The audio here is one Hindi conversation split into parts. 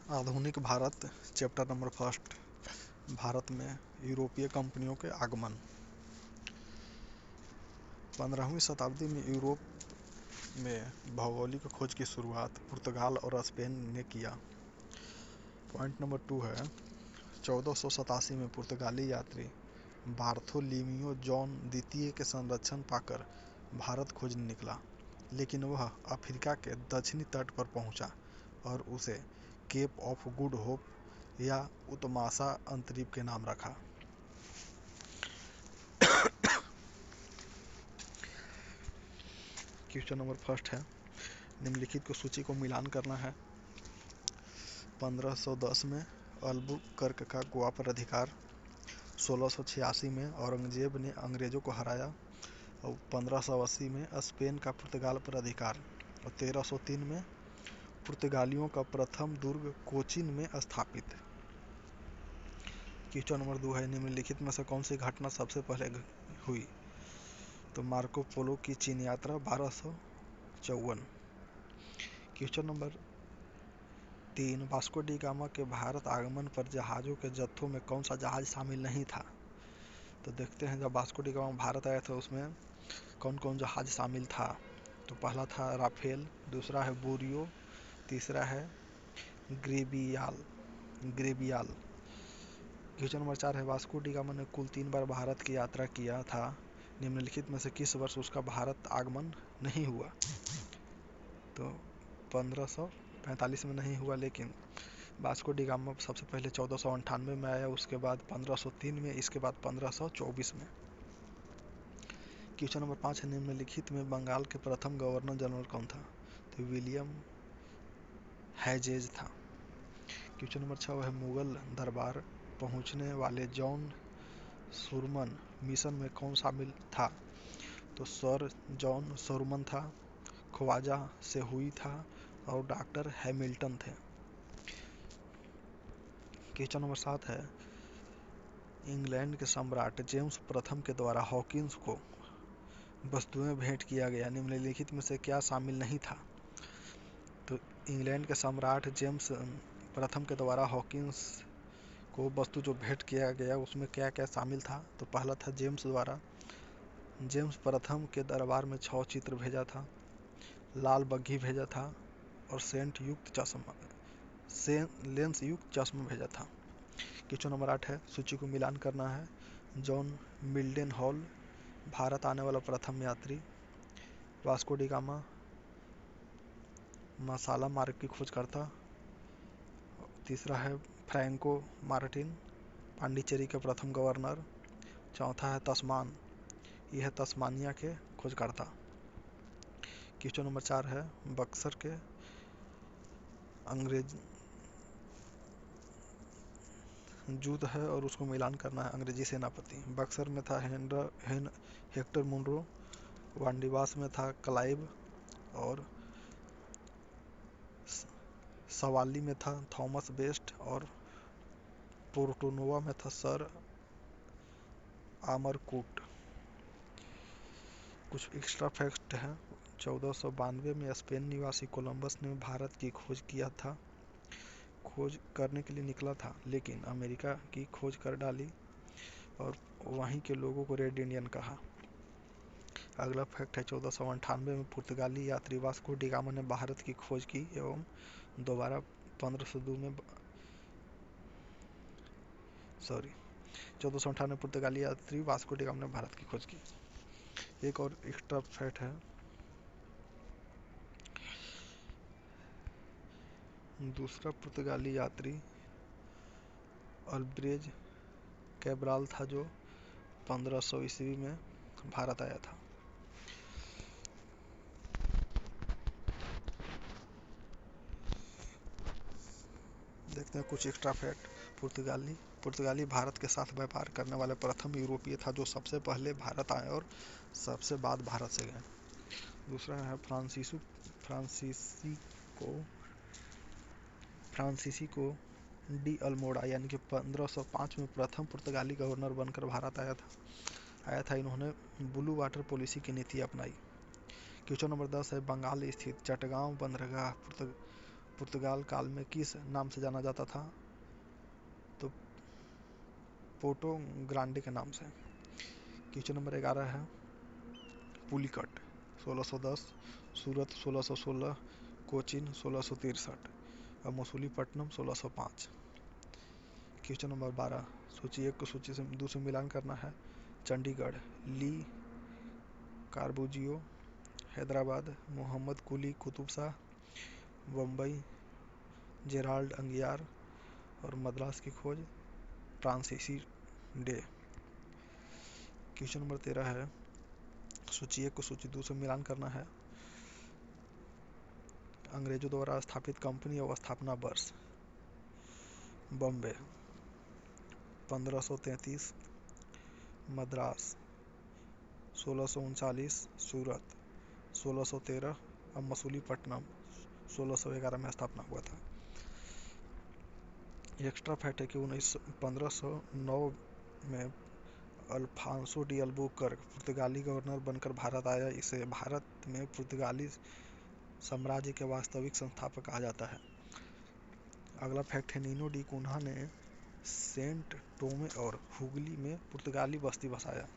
आधुनिक Bharat chapter number first. Bharat में यूरोपीय कंपनियों के आगमन। 15वीं शताब्दी में यूरोप में भौगोलिक खोज की शुरुआत पुर्तगाल और स्पेन ने किया। पॉइंट नंबर 2 है 1487 में पुर्तगाली यात्री बार्थोलोमियो जॉन द्वितीय के संरक्षण पाकर भारत खोजने निकला, लेकिन वह अफ्रीका के दक्षिणी तट पर पहुंचा और उसे केप ऑफ गुड होप या उत्तमाशा अंतरीप के नाम रखा। क्वेश्चन नंबर फर्स्ट है, निम्नलिखित को सूची को मिलान करना है। 1510 में अल्बुकर्क का गोवा पर अधिकार, 1686 में औरंगजेब ने अंग्रेजों को हराया और 1580 में स्पेन का पुर्तगाल पर अधिकार और 1303 में पुर्तगालियों का प्रथम दुर्ग कोचीन में स्थापित। क्वेश्चन नंबर 2 है, निम्नलिखित में से कौन सी घटना सबसे पहले हुई? तो मार्को पोलो की चीन यात्रा 1254। Question number 3, Vasco D gamma के भारत आगमन पर जहाज़ों के जत्थों में कौन सा जहाज शामिल नहीं था? तो देखते हैं, जब वास्को डी गामा भारत आया था उसमें कौन कौन जहाज शामिल था। तो पहला था राफेल, दूसरा है बोरियो, तीसरा है ग्रेबियाल। क्वेश्चन नंबर 4 है, वास्को डी गामा ने कुल 3 बार भारत की यात्रा किया था, निम्नलिखित में से किस वर्ष उसका भारत आगमन नहीं हुआ? तो 1545 में नहीं हुआ, लेकिन वास्को डी गामा सबसे पहले 1498 में आया, उसके बाद 1503 में, इसके बाद 1524 में। क्वेश्चन नंबर 5 है, निम्नलिखित में बंगाल के प्रथम गवर्नर जनरल कौन था? तो विलियम हैजेज था। क्वेश्चन नंबर 6 है, मुगल दरबार पहुंचने वाले जॉन सुरमन मिशन में कौन शामिल था? तो सर जॉन सुरमन था, ख्वाजा सेहुई था और डॉक्टर हैमिल्टन थे। क्वेश्चन नंबर 7 है, इंग्लैंड के सम्राट जेम्स प्रथम के द्वारा हॉकिंस को वस्तुएं भेंट किया गया, निम्नलिखित में से क्या शामिल नहीं था? तो इंग्लैंड के सम्राट जेम्स प्रथम के द्वारा हॉकिंस को वस्तु जो भेंट किया गया उसमें क्या क्या शामिल था? तो पहला था जेम्स प्रथम के दरबार में 6 चित्र भेजा था, लाल बग्घी भेजा था और लेंस युक्त चश्मा भेजा था। क्वेश्चन नंबर 8 है, सूची को मिलान करना है। जॉन मिल्डन हॉल भारत आने वाला प्रथम यात्री, वास्को डी गामा मसाला मार्ग की खोज करता, तीसरा है फ्रैंको मार्टिन पांडिचेरी के प्रथम गवर्नर, चौथा है तस्मान, यह है तस्मानिया के खोजकर्ता। क्वेश्चन नंबर 4 है, बक्सर के अंग्रेज युद्ध है और उसको मिलान करना है। अंग्रेजी सेनापति बक्सर में था हेक्टर मुनरो, वांडीवास में था क्लाइव और सवाली में था थॉमस बेस्ट और पोर्टोनोवा में था सर आमरकूट। कुछ एक्स्ट्रा फैक्ट है, 1492 में स्पेन निवासी कोलंबस ने भारत की खोज किया था, खोज करने के लिए निकला था, लेकिन अमेरिका की खोज कर डाली और वहीं के लोगों को रेड इंडियन कहा। अगला फैक्ट है, 1498 में पुर्तगाली यात्री वास्को डी गामा ने भारत की खोज की एवं दोबारा 1498 में पुर्तगाली यात्री वास्को डी गामा ने भारत की खोज की। एक और एक्स्ट्रा फैक्ट है, दूसरा पुर्तगाली यात्री अल्ब्रेज कैब्राल था जो 1500 ईस्वी में भारत आया था। देखते हैं कुछ एक्स्ट्रा फैक्ट। पुर्तगाली भारत के साथ व्यापार करने वाले प्रथम यूरोपीय था जो सबसे पहले भारत आए और सबसे बाद भारत से गए। दूसरा है फ्रांसीसी डी अल्मोड़ा यानी कि 1505 में प्रथम पुर्तगाली गवर्नर बनकर भारत आया था। इन्होंने ब्लू वाटर पॉलिसी की नीति अपनाई। क्वेश्चन नंबर 10 है, बंगाल स्थित चटगांव बंदरगाह पुर्तगाल काल में किस नाम से जाना जाता था? तो पोर्टो ग्रांडे के नाम से। क्वेश्चन नंबर 11 है पुलिकट 1610, सूरत 1616, कोचीन 1663 और मसूलीपट्टनम 1605। क्वेश्चन नंबर 12 सूची 1 को सूची से 2 से मिलान करना है। चंडीगढ़ ली कार्बूजियो, हैदराबाद मोहम्मद कुली कुतुब शाह, बम्बई जेराल्ड अंगियार और मद्रास की खोज फ्रांसीसी डे। क्वेश्चन नंबर 13 है सूची 1 को सूची 2 से मिलान करना है। अंग्रेजों द्वारा स्थापित कंपनी और स्थापना वर्ष। बॉम्बे 1533, मद्रास 1639, सूरत 1613 और मसूलीपट्टनम 1611 में स्थापना हुआ था। एक्स्ट्रा फैक्ट है कि 1509 में अल्फांसो डी अल्बुकर्क पुर्तगाली गवर्नर बनकर भारत आया। इसे भारत में पुर्तगाली साम्राज्य के वास्तविक संस्थापक कहा जाता है। अगला फैक्ट है नीनो डी कुन्हा ने सेंट टोमे और हुगली में पुर्तगाली बस्ती बसाया।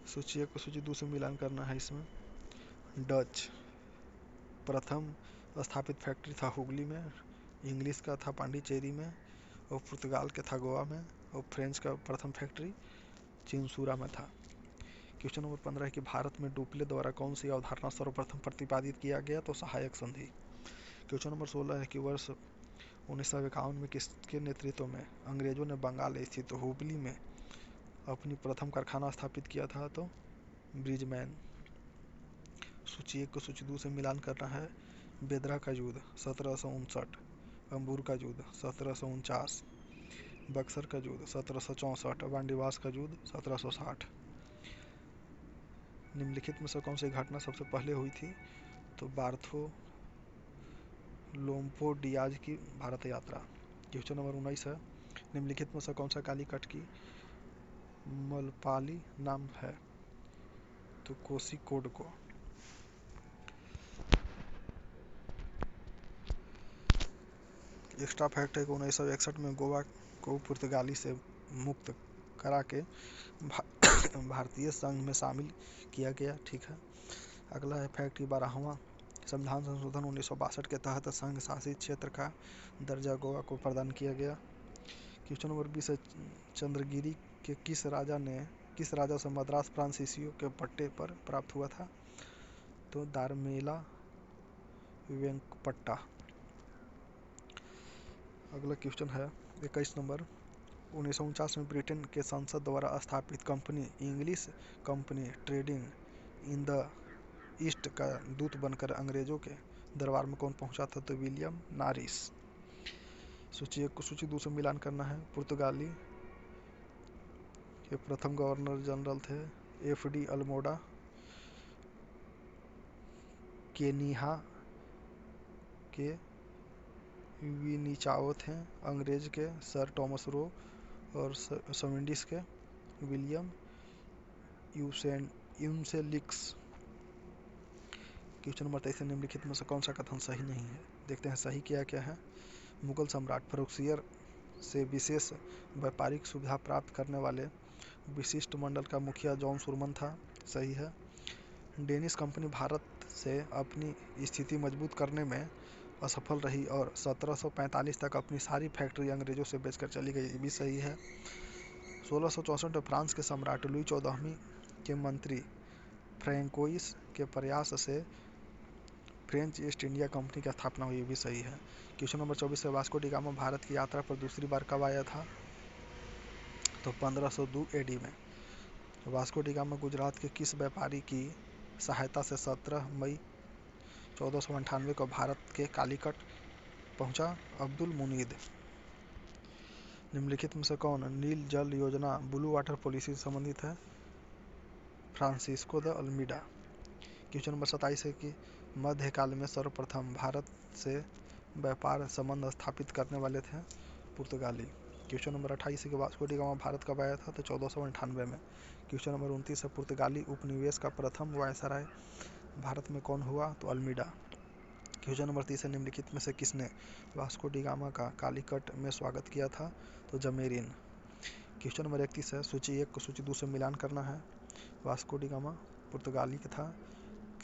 सूची 1 को सूची 2 से मिलान करना है। इसमें डच प्रथम स्थापित फैक्ट्री था हुगली में, इंग्लिश का था पांडिचेरी में और पुर्तगाल के था गोवा में और फ्रेंच का प्रथम फैक्ट्री चिंसूरा में था। क्वेश्चन नंबर 15 है कि भारत में डुप्ले द्वारा कौन सी अवधारणा सर्वप्रथम प्रतिपादित किया गया? तो सहायक संधि। क्वेश्चन नंबर 16 है कि वर्ष 1951 में किसके नेतृत्व में अंग्रेजों ने बंगाल स्थित हुबली में अपनी प्रथम कारखाना स्थापित किया था? तो ब्रिजमैन। सूची 1 को सूची 2 से मिलान करना है। बेदरा का युद्ध 1759, अंबूर का युद्ध 1749, बक्सर का युद्ध 1764, वांडीवास का युद्ध 1760। निम्नलिखित में से कौन सी घटना सबसे पहले हुई थी? तो बार्थो लोम्पो डियाज की भारत यात्रा। क्वेश्चन नंबर 19 है निम्नलिखित में से कौन सा कालीकट की मलपाली नाम है? तो कोषिकोड को। एक्स्ट्रा फैक्ट है कि 1961 में गोवा को पुर्तगाली से मुक्त करा के भारतीय संघ में शामिल किया गया। ठीक है। अगला है फैक्ट 12वां संविधान संशोधन 1962 के तहत संघ शासित क्षेत्र का दर्जा गोवा को प्रदान किया गया। क्वेश्चन नंबर 20 है चंद्रगिरी के किस राजा से मद्रास फ्रांसीसियों के पट्टे पर प्राप्त हुआ था? तो दारमेला वेंकपट्टा। अगला क्वेश्चन है 21 नंबर 1949 में ब्रिटेन के संसद द्वारा स्थापित company English company trading in the east का दूत बनकर अंग्रेजों के दरबार में कौन पहुंचा था? तो विलियम नारिस। सूची 1 को सूची 2 से मिलान करना है। पुर्तगाली के प्रथम गवर्नर जनरल थे एफ.डी. अल्मोडा, केनिया के विनीचाओ थे, अंग्रेज के सर टॉमस रो और सविंडिस के विलियम यूसेलिक्स। क्वेश्चन नंबर 23 निम्नलिखित में से कौन सा कथन सही नहीं है? देखते हैं सही क्या है। मुगल सम्राट फर्रुखसियर से विशेष व्यापारिक सुविधा प्राप्त करने वाले विशिष्ट मंडल का मुखिया जॉन सुरमन था। सही है। डेनिश कंपनी भारत से अपनी स्थिति मजबूत करने में असफल रही और 1745 तक अपनी सारी फैक्ट्री अंग्रेजों से बेचकर चली गई। ये भी सही है। 1664 में फ्रांस के सम्राट लुई 14वीं के मंत्री फ्रैंकोइस के प्रयास से फ्रेंच ईस्ट इंडिया कंपनी की स्थापना हुई। ये भी सही है। क्वेश्चन नंबर 24 है वास्को डी गामा भारत की यात्रा पर दूसरी बार कब आया था? तो 1502 एडी में। वास्को डी गामा गुजरात के किस व्यापारी की सहायता से 17 मई 1498 को भारत के कालीकट पहुंचा? अब्दुल मुनीद। निम्नलिखित में से कौन नील जल योजना ब्लू वाटर पॉलिसी से संबंधित है? Francisco de Almeida. Question number 27 है कि मध्यकाल में सर्वप्रथम भारत से व्यापार संबंध स्थापित करने वाले थे पुर्तगाली। क्वेश्चन नंबर 28 है कि वास्को डी गामा भारत कब आया था? तो 1498 में। क्वेश्चन नंबर 29 है पुर्तगाली उपनिवेश का प्रथम वायसराय भारत में कौन हुआ? तो अल्मीडा। क्वेश्चन नंबर 30 है, निम्नलिखित में से किसने वास्को डी गामा का कालीकट में स्वागत किया था? तो जमेरिन। क्वेश्चन नंबर 31 है, सूची 1 को सूची 2 से मिलान करना है। वास्को डी गामा पुर्तगाली का था,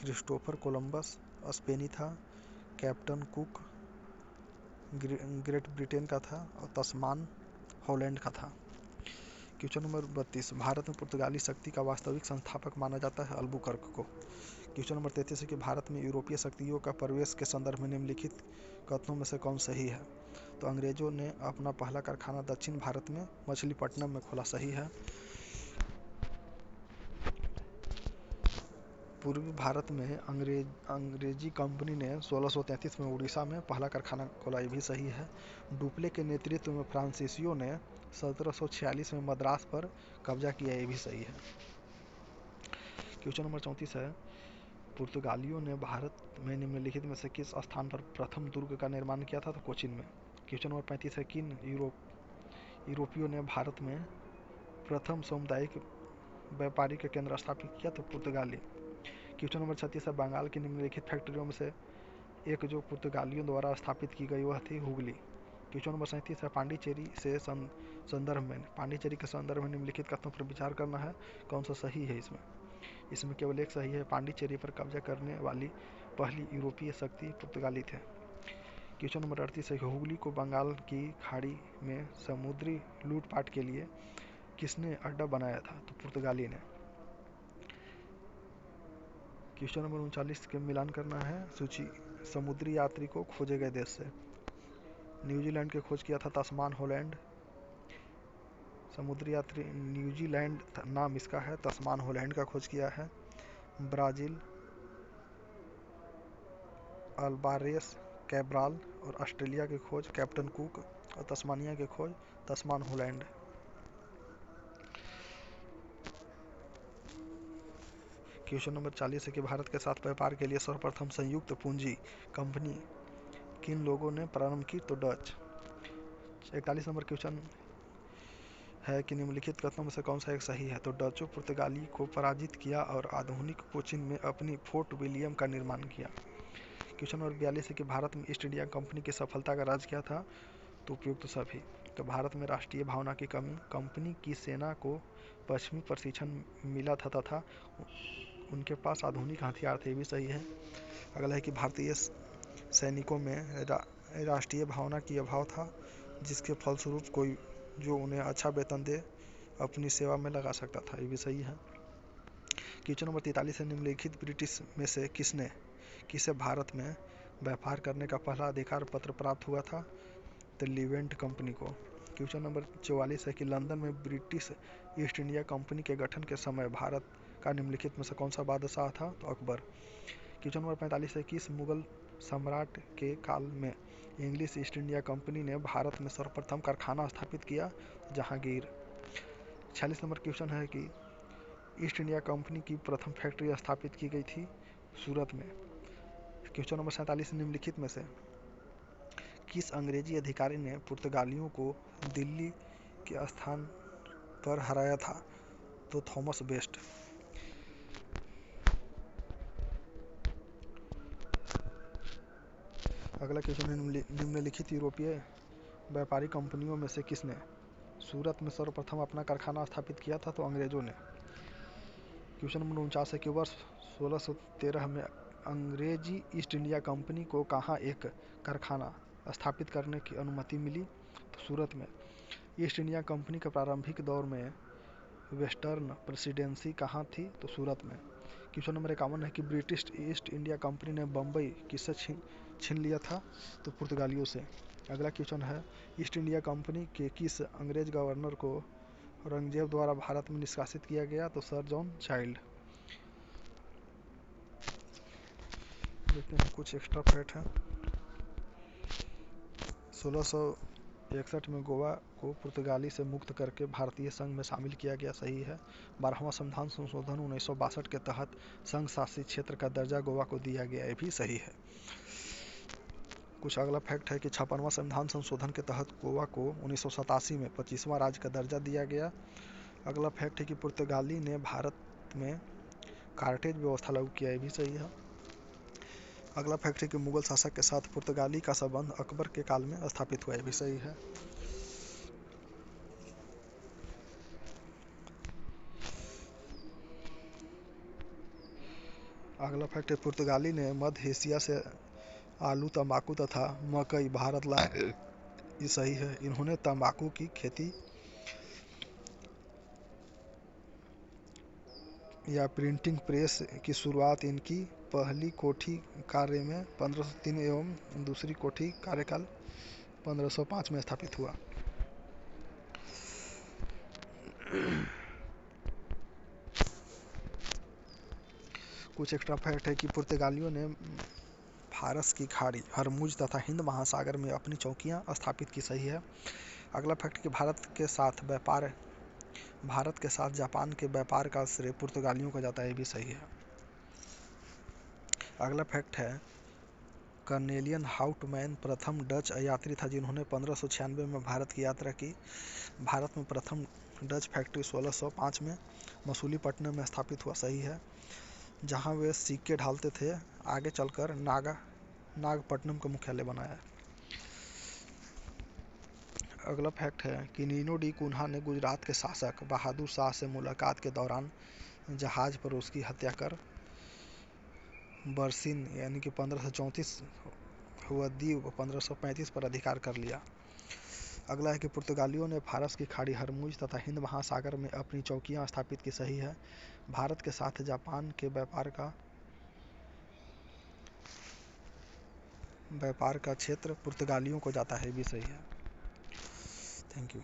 क्रिस्टोफर कोलंबस स्पेनी था, कैप्टन कुक ग्रेट ब्रिटेन का था और तस्मान हॉलैंड का था। क्वेश्चन नंबर 32, भारत में पुर्तगाली शक्ति का वास्तविक संस्थापक माना जाता है अल्बुकर्क को। क्वेश्चन नंबर 33 है कि भारत में यूरोपीय शक्तियों का प्रवेश के संदर्भ में निम्नलिखित कथनों में से कौन सही है? तो अंग्रेजों ने अपना पहला कारखाना दक्षिण भारत में मछलीपट्टनम में खोला, सही है। पूर्वी भारत में अंग्रेजी कंपनी ने 1633 में उड़ीसा में पहला कारखाना खोला, ये भी सही है। डुप्ले के नेतृत्व में फ्रांसीसियों ने 1746 में मद्रास पर कब्जा किया, ये भी सही है। क्वेश्चन नंबर 34 है, पुर्तगालियों ने भारत में निम्नलिखित में से किस स्थान पर प्रथम दुर्ग का निर्माण किया था? तो कोचिन में। क्वेश्चन नंबर 35 है, किन यूरोपियों ने भारत में प्रथम सामुदायिक व्यापारिक केंद्र स्थापित किया? तो पुर्तगाली। क्वेश्चन नंबर 36 है, बंगाल की निम्नलिखित फैक्ट्रियों में से एक जो पुर्तगालियों द्वारा स्थापित की गई वह थी हुगली। क्वेश्चन नंबर 37 है, पांडिचेरी के संदर्भ में निम्नलिखित कथनों पर विचार करना है, कौन सा सही है? इसमें केवल एक सही है, पांडिचेरी पर कब्जा करने वाली पहली यूरोपीय शक्ति पुर्तगाली थे। क्वेश्चन नंबर 38 है, हुगली को बंगाल की खाड़ी में समुद्री लूटपाट के लिए किसने अड्डा बनाया था? तो पुर्तगाली ने। क्वेश्चन नंबर 39 के मिलान करना है सूची। समुद्री यात्री को खोजे गए देश से न्यूजीलैंड की खोज किया था तस्मान हॉलैंड। समुद्री यात्री न्यूजीलैंड नाम इसका है, तस्मान हॉलैंड का खोज किया है। ब्राजील अल्बारेस कैब्राल और ऑस्ट्रेलिया की खोज कैप्टन कुक और तस्मानिया की खोज तस्मान हॉलैंड। क्वेश्चन नंबर 40 है कि भारत के साथ व्यापार के लिए सर्वप्रथम संयुक्त पूंजी कंपनी किन लोगों ने प्रारंभ की? तो डच। 41 नंबर क्वेश्चन है कि निम्नलिखित कथनों में से कौन सा एक सही है? तो डचों पुर्तगाली को पराजित किया और आधुनिक कोचिन में अपनी फोर्ट विलियम का निर्माण किया। क्वेश्चन नंबर 42 है कि भारत में ईस्ट इंडिया कंपनी की सफलता का राज क्या था? तो उपयुक्त सभी। तो भारत में राष्ट्रीय भावना की कमी, कंपनी की सेना को पश्चिमी प्रशिक्षण मिला था तथा उनके पास आधुनिक हथियार थे, भी सही है। अगला है कि भारतीय सैनिकों में राष्ट्रीय भावना की अभाव था, जिसके फलस्वरूप कोई जो उन्हें अच्छा वेतन दे अपनी सेवा में लगा सकता था, ये भी सही है। क्वेश्चन नंबर 43 है, निम्नलिखित ब्रिटिश में से किसे भारत में व्यापार करने का पहला अधिकार पत्र प्राप्त हुआ था? तो लिवेंट कंपनी को। क्वेश्चन नंबर 44 है कि लंदन में ब्रिटिश ईस्ट इंडिया कंपनी के गठन के समय भारत का निम्नलिखित में से कौन सा बादशाह था? तो अकबर। क्वेश्चन नंबर 45 है, किस मुगल सम्राट के काल में इंग्लिश ईस्ट इंडिया कंपनी ने भारत में सर्वप्रथम कारखाना स्थापित किया? जहांगीर। 46 नंबर क्वेश्चन है कि ईस्ट इंडिया कंपनी की प्रथम फैक्ट्री स्थापित की गई थी सूरत में। क्वेश्चन नंबर 47, निम्नलिखित में से किस अंग्रेजी अधिकारी ने पुर्तगालियों को दिल्ली के स्थान पर हराया था? तो थॉमस बेस्ट। अगला क्वेश्चन है, निम्नलिखित यूरोपीय व्यापारी कंपनियों में से किसने सूरत में सर्वप्रथम अपना कारखाना स्थापित किया था? तो अंग्रेजों ने। क्वेश्चन नंबर 49 है कि वर्ष 1613 में अंग्रेजी ईस्ट इंडिया कंपनी को कहाँ एक कारखाना स्थापित करने की अनुमति मिली? तो सूरत में। ईस्ट इंडिया कंपनी के प्रारंभिक दौर में वेस्टर्न प्रेसिडेंसी कहाँ थी? तो सूरत में। क्वेश्चन नंबर 51 है कि ब्रिटिश ईस्ट इंडिया कंपनी ने बम्बई किससे छीन लिया था? तो पुर्तगालियों से। अगला क्वेश्चन है, ईस्ट इंडिया कंपनी के किस अंग्रेज गवर्नर को औरंगजेब द्वारा भारत में निष्कासित किया गया? तो सर जॉन चाइल्ड। देखते हैं कुछ एक्स्ट्रा फैक्ट है। 1661 में गोवा को पुर्तगाली से मुक्त करके भारतीय संघ में शामिल किया गया, सही है। 12वां संविधान संशोधन 1962 के तहत संघ शासित क्षेत्र का दर्जा गोवा को दिया गया, ये भी सही है। कुछ अगला फैक्ट है कि 56वां संविधान संशोधन के तहत गोवा को 1987 में 25वां राज्य का दर्जा दिया गया। अगला फैक्ट है कि पुर्तगाली ने भारत में कार्टेज व्यवस्था लागू किया, ये भी सही है। अगला फैक्ट है कि मुगल शासक के साथ पुर्तगाली का संबंध अकबर के काल में स्थापित हुआ, ये भी सही है। अगला फैक्ट है पुर्तगाली ने मध्य एशिया से आलू, तंबाकू तथा मकई भारत लाए, ये सही है। इन्होंने तंबाकू की खेती या प्रिंटिंग प्रेस की शुरुआत इनकी पहली कोठी कार्य में 1503 एवं दूसरी कोठी कार्यकाल 1505 में स्थापित हुआ। कुछ एक्स्ट्रा फैक्ट है कि पुर्तगालियों ने फारस की खाड़ी, हरमुज तथा हिंद महासागर में अपनी चौकियां स्थापित की, सही है। अगला फैक्ट कि भारत के साथ जापान के व्यापार का श्रेय पुर्तगालियों को जाता है, ये भी सही है। अगला फैक्ट है कर्नेलियन हाउटमैन प्रथम डच यात्री था जिन्होंने 1596 में भारत की यात्रा की। भारत में प्रथम डच फैक्ट्री 1605 में मसूलीपट्टनम में स्थापित हुआ, सही है, जहां वे सिक्के ढालते थे। आगे चलकर नागपट्टनम का मुख्यालय बनाया। अगला फैक्ट है कि नीनो डी कुन्हा ने गुजरात के शासक बहादुर शाह से मुलाकात के दौरान जहाज पर उसकी हत्या कर बरसीन यानी कि 1534 हुआ द्वीप 1535 पर अधिकार कर लिया। अगला है कि पुर्तगालियों ने फारस की खाड़ी, हरमुज तथा हिंद महासागर में अपनी चौकियां स्थापित की, सही है। भारत के साथ जापान के व्यापार का क्षेत्र पुर्तगालियों को जाता है, भी सही है। Thank you.